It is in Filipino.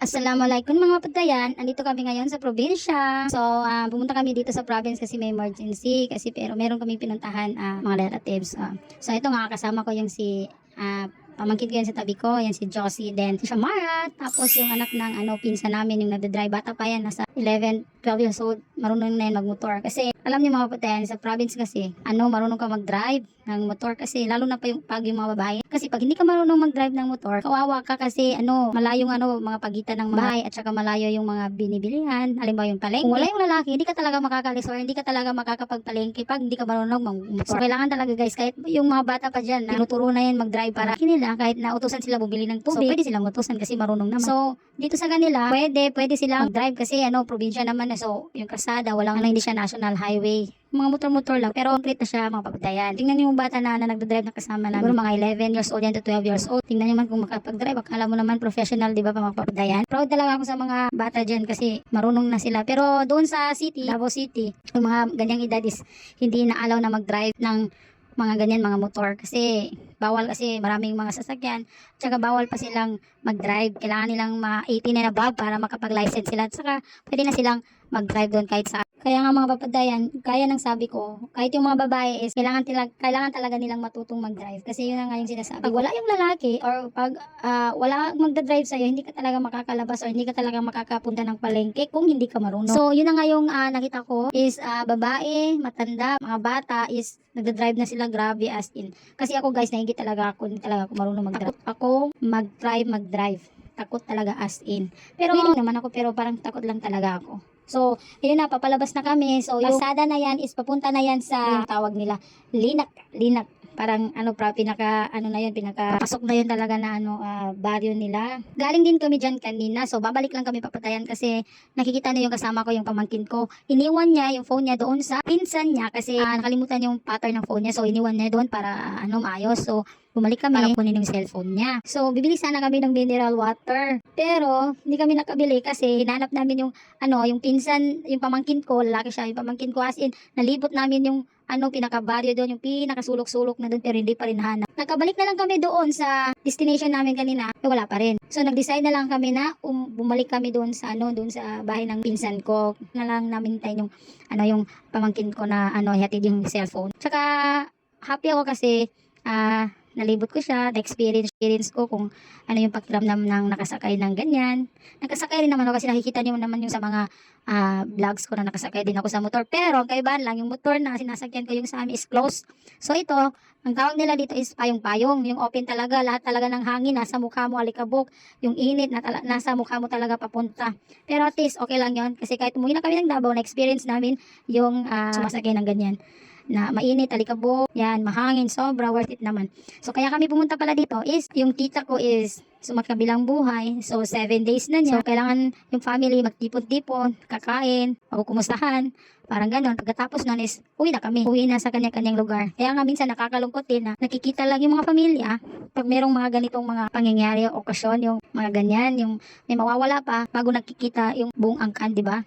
Assalamualaikum mga patayan. Andito kami ngayon sa probinsya. So, pumunta kami dito sa province kasi may emergency. Pero meron kami pinuntahan mga relatives. So, ito nga kasama ko yung si pamangkin ko yan sa tabi ko. Yan si Josie. Then, si Shamara. Tapos yung anak ng pinsan namin yung nagdadrive. Bata pa yan. Nasa 11, 12 years old. Marunong na yan magmotor. Kasi, alam niyo mga patayan, sa province kasi, marunong ka mag-drive ng motor. Kasi, lalo na pa yung mga babae. Kasi pag hindi ka marunong mag-drive ng motor, kawawa ka kasi malayong mga pagitan ng bahay at saka malayo yung mga binibilihan, halimbawa yung palengke. Kung wala yung lalaki, hindi ka talaga makakalis or hindi ka talaga makakapagpalengke pag hindi ka marunong mag-motor. So kailangan talaga guys, kahit yung mga bata pa dyan, tinuturo na yan mag-drive para nila, kahit nautusan sila bumili ng tubig, so pwede silang utusan kasi marunong naman. So dito sa kanila, pwede silang mag-drive kasi probinsya naman so yung kalsada, hindi siya national highway. Mga motor-motor lang, pero complete na siya mga papatayan. Tingnan niyo yung bata na nagdadrive na kasama namin. Siguro mga 11 years old yan to 12 years old. Tingnan niyo man kung makapag-drive. Akala mo naman professional, di ba, mga papatayan. Proud talaga ako sa mga bata dyan kasi marunong na sila. Pero doon sa city, Davao City, yung mga ganyang edad is hindi na allow na mag-drive ng mga ganyan, mga motor. Kasi bawal kasi maraming mga sasakyan. Tsaka bawal pa silang mag-drive. Kailangan nilang 18 and above para makapag-license sila. At saka pwede na silang mag-drive doon kahit sa. Kaya nga mga papadayan, kaya nang sabi ko, kahit yung mga babae is kailangan talaga nilang matutong mag-drive. Kasi yun na nga yung sinasabi. Pag wala yung lalaki or pag wala magda-drive sa'yo, hindi ka talaga makakalabas or hindi ka talaga makakapunta ng palengke kung hindi ka marunong. So yun na nga yung nakita ko is babae, matanda, mga bata is nagda-drive na sila, grabe as in. Kasi ako guys, hindi talaga ako marunong mag-drive. Takot ako mag-drive. Takot talaga as in. Pero willing naman ako, pero parang takot lang talaga ako. So, ayun na, papalabas na kami. So, yung kalsada na yan is papunta na yan sa tawag nila, Linak. Parang pinakapasok na yun talaga na baryo nila. Galing din kami dyan kanina. So, babalik lang kami papatayan kasi nakikita na yung kasama ko, yung pamangkin ko. Iniwan niya yung phone niya doon sa pinsan niya kasi nakalimutan yung pattern ng phone niya. So, iniwan niya doon para maayos. So, bumalik kami para kunin yung cellphone niya. So, bibili sana kami ng mineral water. Pero, hindi kami nakabili kasi hinanap namin yung pinsan, yung pamangkin ko, lalaki siya, yung pamangkin ko as in, nalibot namin yung pinakabaryo doon, yung pinakasulok-sulok na doon pero hindi pa rin hanap. Nakabalik na lang kami doon sa destination namin kanina, wala pa rin. So nag-decide na lang kami na bumalik kami doon sa doon sa bahay ng pinsan ko. Na lang namin tayo yung pamangkin ko na hatid yung cellphone. Tsaka happy ako kasi nalibot ko siya, na-experience ko kung yung pakiramdam ng nakasakay ng ganyan. Nakasakay rin naman ako kasi nakikita niyo naman yung sa mga vlogs ko na nakasakay din ako sa motor. Pero ang kaibahan lang, yung motor na sinasakyan ko yung sa amin is closed. So ito, ang tawag nila dito is payong-payong. Yung open talaga, lahat talaga ng hangin nasa mukha mo, alikabok. Yung init nasa mukha mo talaga papunta. Pero at least okay lang yun kasi kahit umuwi na kami ng Davao, na-experience namin yung sumasakay ng ganyan. Na mainit, alikabok, yan, mahangin, sobra, worth it naman. So, kaya kami pumunta pala dito is, yung tita ko is sumakabilang buhay. So, 7 days na niya. So, kailangan yung family magtipon-tipon, kakain, magkukumustahan, parang ganon. Pagkatapos nun is, uwi na kami. Uwi na sa kanya-kanyang lugar. Kaya nga minsan nakakalungkot din na nakikita lang yung mga pamilya pag merong mga ganitong mga pangyayari o okasyon, yung mga ganyan, yung may mawawala pa bago nakikita yung buong angkan, di ba?